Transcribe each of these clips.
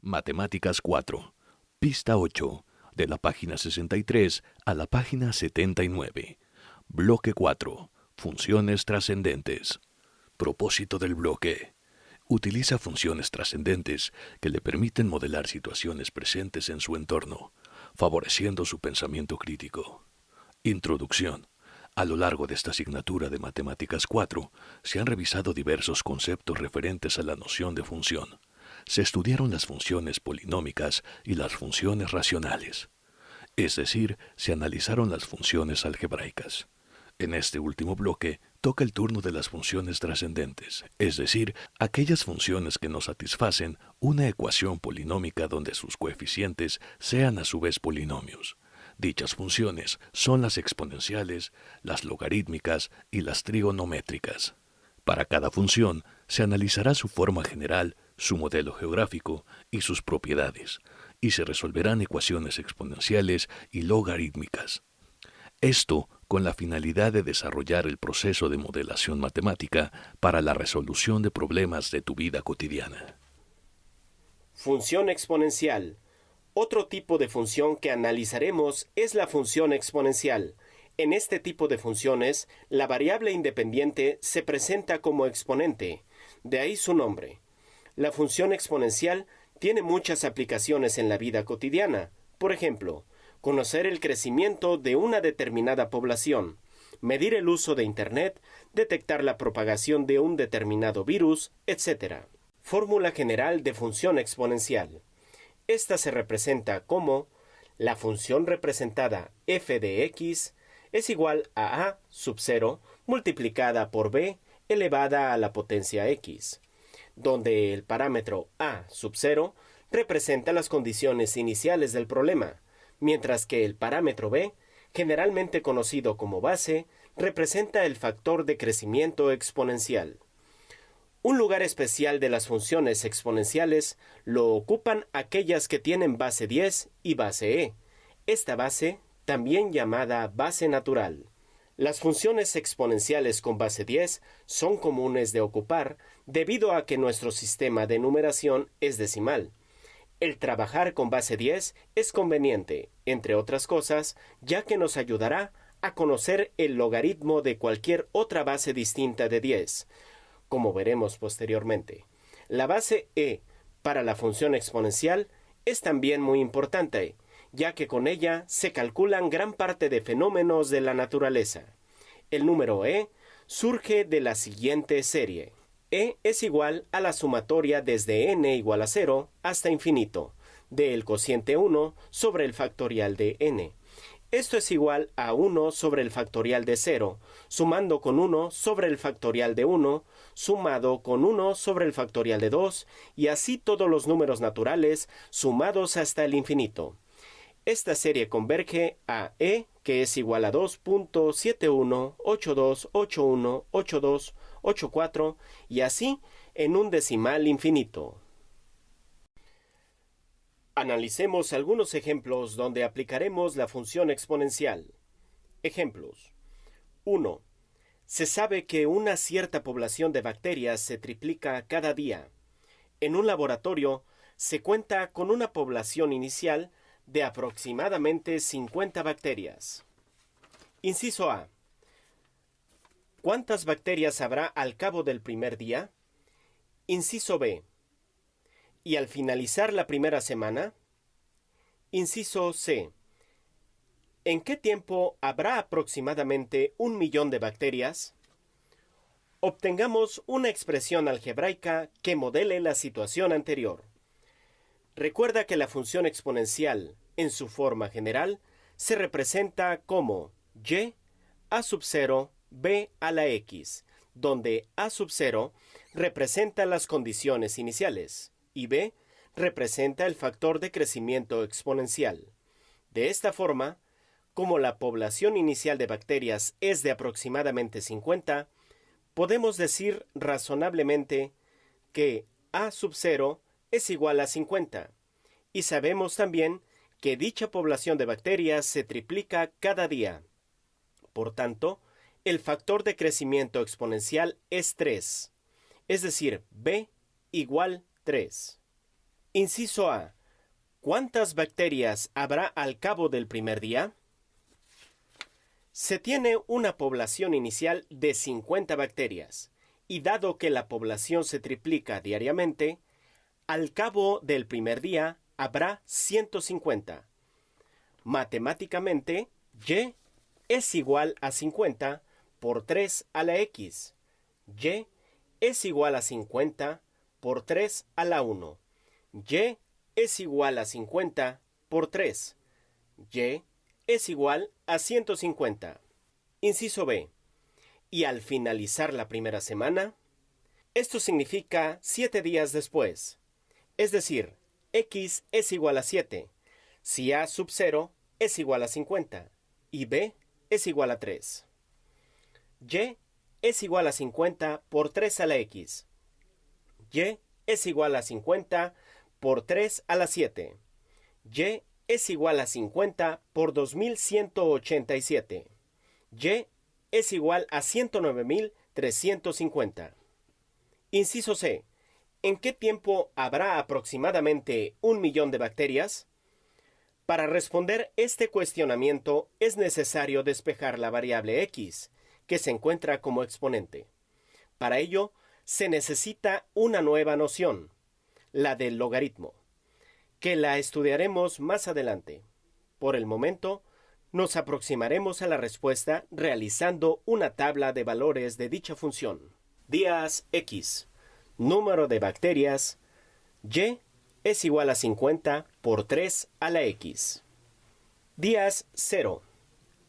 Matemáticas 4, pista 8, de la página 63 a la página 79. Bloque 4, funciones trascendentes. Propósito del bloque. Utiliza funciones trascendentes que le permiten modelar situaciones presentes en su entorno, favoreciendo su pensamiento crítico. Introducción. A lo largo de esta asignatura de Matemáticas 4, se han revisado diversos conceptos referentes a la noción de función. Se estudiaron las funciones polinómicas y las funciones racionales. Es decir, se analizaron las funciones algebraicas. En este último bloque, toca el turno de las funciones trascendentes, es decir, aquellas funciones que no satisfacen una ecuación polinómica donde sus coeficientes sean a su vez polinomios. Dichas funciones son las exponenciales, las logarítmicas y las trigonométricas. Para cada función, se analizará su forma general, su modelo geográfico y sus propiedades, y se resolverán ecuaciones exponenciales y logarítmicas. Esto con la finalidad de desarrollar el proceso de modelación matemática para la resolución de problemas de tu vida cotidiana. Función exponencial. Otro tipo de función que analizaremos es la función exponencial. En este tipo de funciones, la variable independiente se presenta como exponente, de ahí su nombre. La función exponencial tiene muchas aplicaciones en la vida cotidiana. Por ejemplo, conocer el crecimiento de una determinada población, medir el uso de Internet, detectar la propagación de un determinado virus, etc. Fórmula general de función exponencial. Esta se representa como la función representada f de x es igual a sub 0 multiplicada por b elevada a la potencia x, donde el parámetro a sub 0 representa las condiciones iniciales del problema, mientras que el parámetro b, generalmente conocido como base, representa el factor de crecimiento exponencial. Un lugar especial de las funciones exponenciales lo ocupan aquellas que tienen base 10 y base e. Esta base, también llamada base natural. Las funciones exponenciales con base 10 son comunes de ocupar debido a que nuestro sistema de numeración es decimal. El trabajar con base 10 es conveniente, entre otras cosas, ya que nos ayudará a conocer el logaritmo de cualquier otra base distinta de 10, como veremos posteriormente. La base e para la función exponencial es también muy importante, ya que con ella se calculan gran parte de fenómenos de la naturaleza. El número e surge de la siguiente serie. E es igual a la sumatoria desde n igual a 0 hasta infinito, del cociente 1 sobre el factorial de n. Esto es igual a 1 sobre el factorial de 0, sumando con 1 sobre el factorial de 1, sumado con 1 sobre el factorial de 2, y así todos los números naturales sumados hasta el infinito. Esta serie converge a e, que es igual a 2.7182818284, y así en un decimal infinito. Analicemos algunos ejemplos donde aplicaremos la función exponencial. Ejemplos. 1. Se sabe que una cierta población de bacterias se triplica cada día. En un laboratorio se cuenta con una población inicial de aproximadamente 50 bacterias. Inciso A. ¿Cuántas bacterias habrá al cabo del primer día? Inciso B. ¿Y al finalizar la primera semana? Inciso C. ¿En qué tiempo habrá aproximadamente 1.000.000 de bacterias? Obtengamos una expresión algebraica que modele la situación anterior. Recuerda que la función exponencial, en su forma general, se representa como y a sub 0 b a la x, donde a sub 0 representa las condiciones iniciales y b representa el factor de crecimiento exponencial. De esta forma, como la población inicial de bacterias es de aproximadamente 50, podemos decir razonablemente que a sub 0 es igual a 50, y sabemos también que dicha población de bacterias se triplica cada día. Por tanto, el factor de crecimiento exponencial es 3, es decir, b igual 3. Inciso A. ¿Cuántas bacterias habrá al cabo del primer día? Se tiene una población inicial de 50 bacterias, y dado que la población se triplica diariamente, al cabo del primer día habrá 150. Matemáticamente, y es igual a 50 por 3 a la x. Y es igual a 50 por 3 a la 1. Y es igual a 50 por 3. Y es igual a 150. Inciso B. Y al finalizar la primera semana, esto significa 7 días después. Es decir, x es igual a 7, si a sub 0 es igual a 50 y b es igual a 3. Y es igual a 50 por 3 a la x. Y es igual a 50 por 3 a la 7. Y es igual a 50 por 2187. Y es igual a 109.350. Inciso C. ¿En qué tiempo habrá aproximadamente 1.000.000 de bacterias? Para responder este cuestionamiento es necesario despejar la variable x, que se encuentra como exponente. Para ello, se necesita una nueva noción, la del logaritmo, que la estudiaremos más adelante. Por el momento, nos aproximaremos a la respuesta realizando una tabla de valores de dicha función. Días x. Número de bacterias. Y es igual a 50 por 3 a la x. Días 0.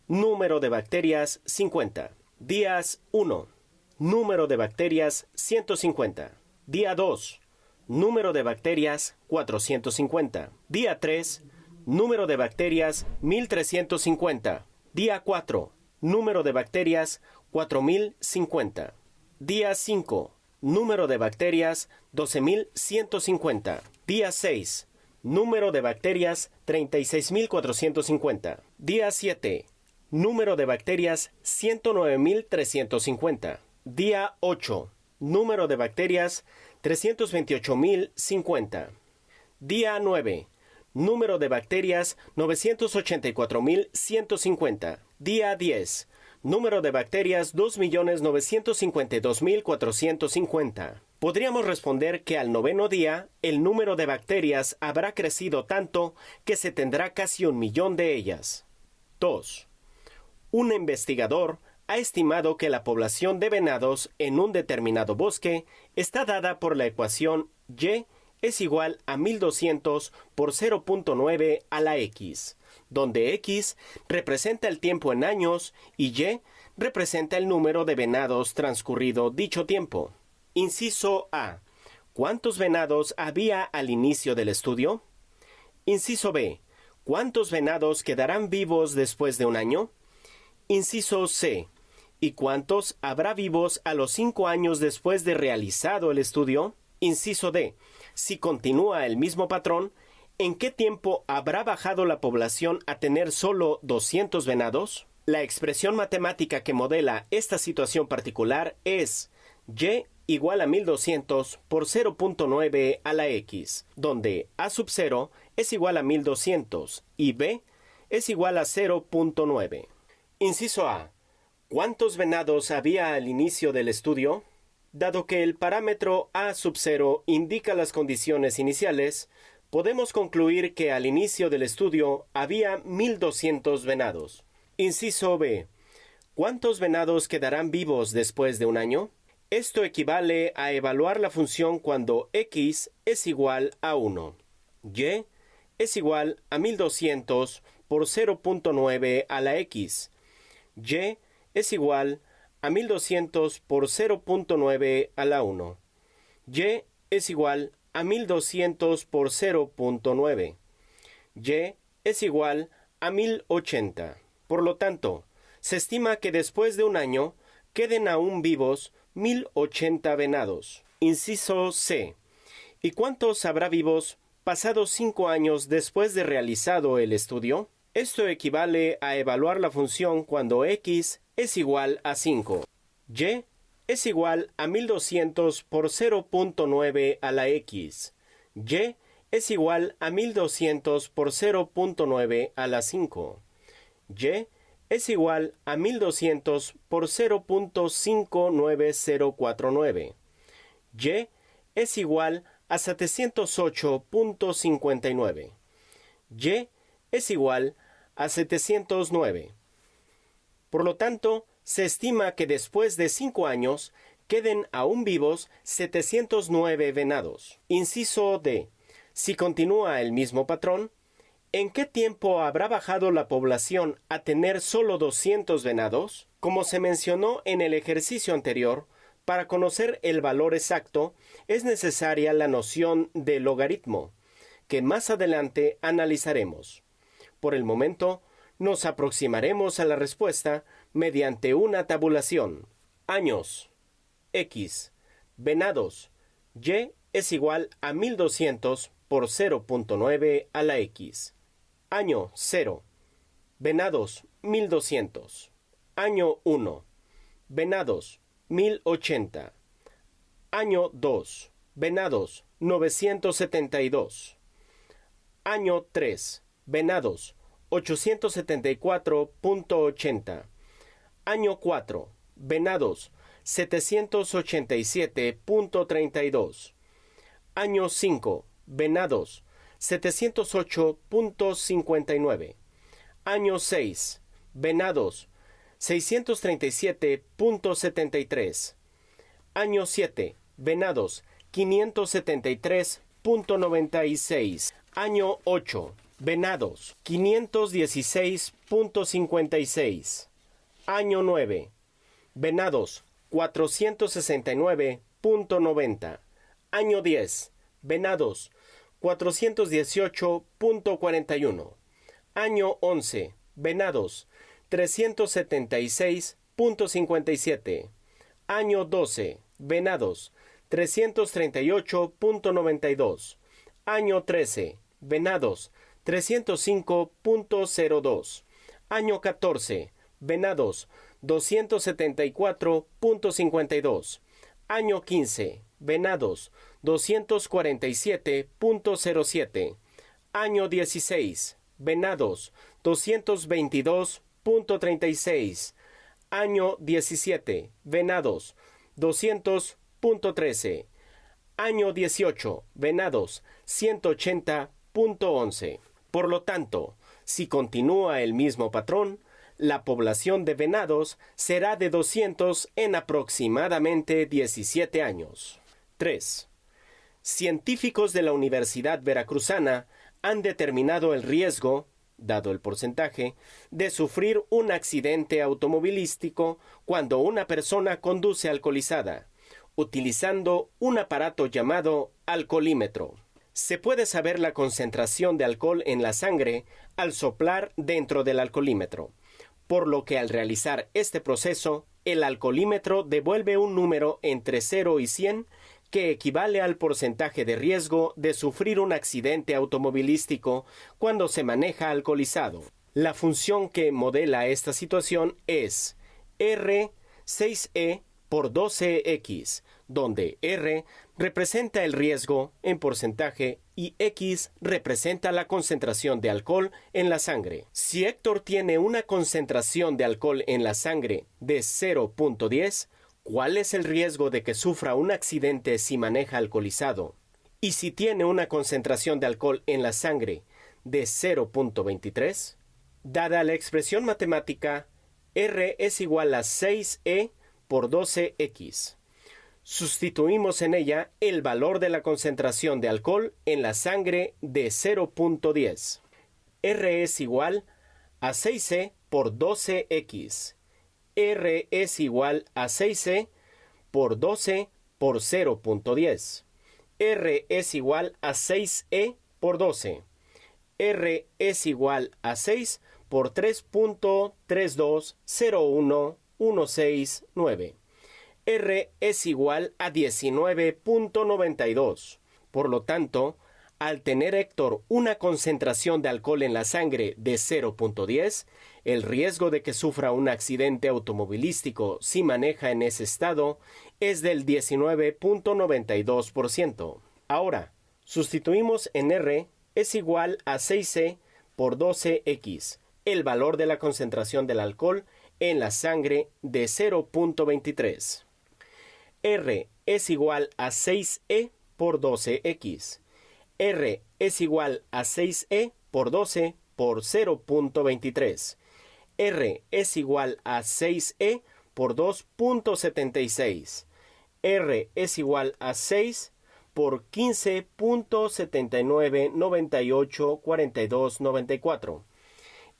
Número de bacterias 50. Días 1. Número de bacterias 150. Día 2. Número de bacterias 450. Día 3. Número de bacterias 1350. Día 4. Número de bacterias 4050. Día 5. Número de bacterias 12.150. Día 6. Número de bacterias 36.450. Día 7. Número de bacterias 109.350. Día 8. Número de bacterias 328.050. Día 9. Número de bacterias 984.150. Día 10. Número de bacterias 2.952.450. Podríamos responder que al 9º día, el número de bacterias habrá crecido tanto que se tendrá casi 1.000.000 de ellas. 2. Un investigador ha estimado que la población de venados en un determinado bosque está dada por la ecuación y es igual a 1200 por 0.9 a la x, donde x representa el tiempo en años y y representa el número de venados transcurrido dicho tiempo. Inciso A. ¿Cuántos venados había al inicio del estudio? Inciso B. ¿Cuántos venados quedarán vivos después de un año? Inciso C. ¿Y cuántos habrá vivos a los 5 años después de realizado el estudio? Inciso D. Si continúa el mismo patrón, ¿en qué tiempo habrá bajado la población a tener solo 200 venados? La expresión matemática que modela esta situación particular es y igual a 1200 por 0.9 a la x, donde a sub 0 es igual a 1200 y b es igual a 0.9. Inciso A. ¿Cuántos venados había al inicio del estudio? Dado que el parámetro a sub 0 indica las condiciones iniciales, podemos concluir que al inicio del estudio había 1200 venados. Inciso B. ¿Cuántos venados quedarán vivos después de un año? Esto equivale a evaluar la función cuando x es igual a 1. Y es igual a 1200 por 0.9 a la x. Y es igual a 1200 por 0.9 a la 1. Y es igual a 1200 por 0.9. Y es igual a 1080. Por lo tanto, se estima que después de un año queden aún vivos 1080 venados. Inciso C. ¿Y cuántos habrá vivos pasados 5 años después de realizado el estudio? Esto equivale a evaluar la función cuando x es igual a 5. Y es igual a 1200 por 0.9 a la x. Y es igual a 1200 por 0.9 a la 5. Y es igual a 1200 por 0.59049. Y es igual a 708.59. Y es igual a 709. Por lo tanto, se estima que después de 5 años queden aún vivos 709 venados. Inciso D. Si continúa el mismo patrón, ¿en qué tiempo habrá bajado la población a tener solo 200 venados? Como se mencionó en el ejercicio anterior, para conocer el valor exacto es necesaria la noción de logaritmo, que más adelante analizaremos. Por el momento, nos aproximaremos a la respuesta mediante una tabulación. Años. X. Venados. Y es igual a 1200 por 0.9 a la X. Año 0. Venados 1200. Año 1. Venados 1080. Año 2. Venados 972. Año 3. Venados 874.80. Año 4. Venados 787.32. Año 5. Venados 708.59. Año 6. Venados 637.73. Año 7. Venados 573.96. Año 8. Venados 516.56. Año 9. Venados 469.90. Año 10. Venados 418.41. Año 11. Venados 376.57. Año 12. Venados 338.92. Año 13. Venados 305.02. Año 14. Venados 274.52. Año 15. Venados 247.07. Año 16. Venados 222.36. Año 17. Venados 200.13. Año 18. Venados 180.11. Por lo tanto, si continúa el mismo patrón, la población de venados será de 200 en aproximadamente 17 años. 3. Científicos de la Universidad Veracruzana han determinado el riesgo, dado el porcentaje, de sufrir un accidente automovilístico cuando una persona conduce alcoholizada, utilizando un aparato llamado alcoholímetro. Se puede saber la concentración de alcohol en la sangre al soplar dentro del alcoholímetro, por lo que al realizar este proceso, el alcoholímetro devuelve un número entre 0 y 100 que equivale al porcentaje de riesgo de sufrir un accidente automovilístico cuando se maneja alcoholizado. La función que modela esta situación es R6E por 12X, donde R representa el riesgo en porcentaje y X representa la concentración de alcohol en la sangre. Si Héctor tiene una concentración de alcohol en la sangre de 0.10, ¿cuál es el riesgo de que sufra un accidente si maneja alcoholizado? Y si tiene una concentración de alcohol en la sangre de 0.23, dada la expresión matemática, R es igual a 6E por 12X. Sustituimos en ella el valor de la concentración de alcohol en la sangre de 0.10. R es igual a 6E por 12X. R es igual a 6E por 12 por 0.10. R es igual a 6E por 12. R es igual a 6 por 3.3201169. R es igual a 19.92. Por lo tanto, al tener Héctor una concentración de alcohol en la sangre de 0.10, el riesgo de que sufra un accidente automovilístico si maneja en ese estado es del 19.92%. Ahora, Sustituimos en R es igual a 6C por 12X, el valor de la concentración del alcohol en la sangre de 0.23. R es igual a 6E por 12X. R es igual a 6E por 12 por 0.23. R es igual a 6E por 2.76. R es igual a 6 por 15.79984294.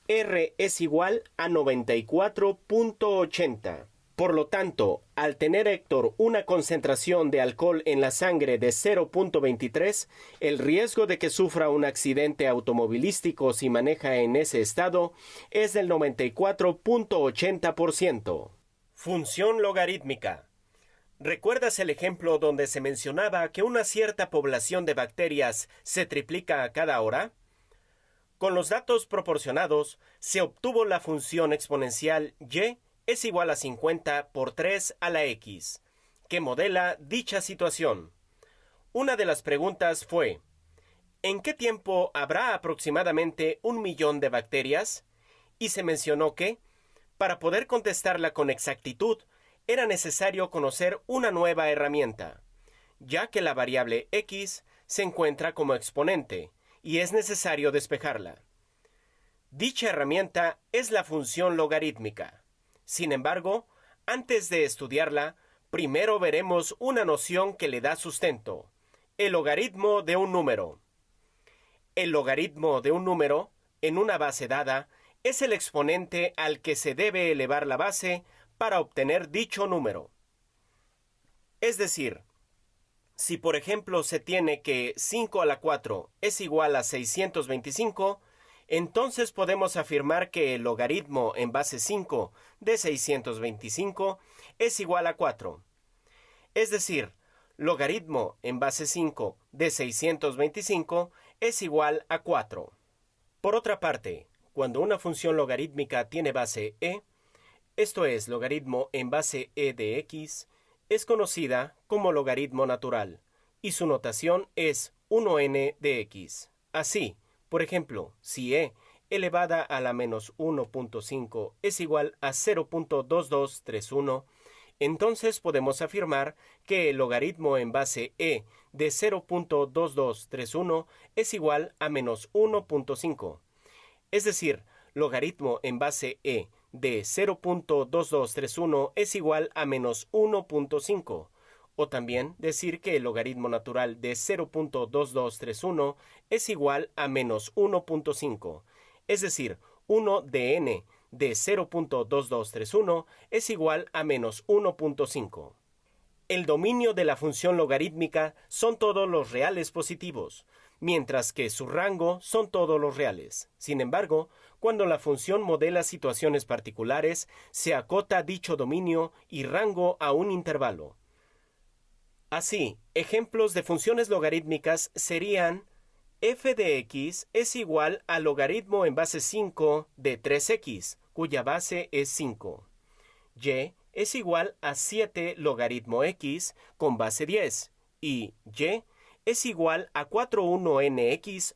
R es igual a 94.80. Por lo tanto, al tener Héctor una concentración de alcohol en la sangre de 0.23, el riesgo de que sufra un accidente automovilístico si maneja en ese estado es del 94.80%. Función logarítmica. ¿Recuerdas el ejemplo donde se mencionaba que una cierta población de bacterias se triplica a cada hora? Con los datos proporcionados, se obtuvo la función exponencial y es igual a 50 por 3 a la x, que modela dicha situación. Una de las preguntas fue, ¿en qué tiempo habrá aproximadamente 1.000.000 de bacterias? Y se mencionó que, para poder contestarla con exactitud, era necesario conocer una nueva herramienta, ya que la variable x se encuentra como exponente, y es necesario despejarla. Dicha herramienta es la función logarítmica. Sin embargo, antes de estudiarla, primero veremos una noción que le da sustento: el logaritmo de un número. El logaritmo de un número, en una base dada, es el exponente al que se debe elevar la base para obtener dicho número. Es decir, si por ejemplo se tiene que 5 a la 4 es igual a 625, entonces podemos afirmar que el logaritmo en base 5 de 625 es igual a 4. Es decir, logaritmo en base 5 de 625 es igual a 4. Por otra parte, cuando una función logarítmica tiene base e, esto es, logaritmo en base e de x, es conocida como logaritmo natural, y su notación es 1n de x. Así, por ejemplo, si e elevada a la menos 1.5 es igual a 0.2231, entonces podemos afirmar que el logaritmo en base e de 0.2231 es igual a menos 1.5. Es decir, logaritmo en base e de 0.2231 es igual a menos 1.5. O también decir que el logaritmo natural de 0.2231 es igual a menos 1.5. Es decir, 1 de n de 0.2231 es igual a menos 1.5. El dominio de la función logarítmica son todos los reales positivos, mientras que su rango son todos los reales. Sin embargo, cuando la función modela situaciones particulares, se acota dicho dominio y rango a un intervalo. Así, ejemplos de funciones logarítmicas serían: f de x es igual al logaritmo en base 5 de 3x, cuya base es 5. Y es igual a 7 logaritmo x con base 10. Y y es igual a 41nx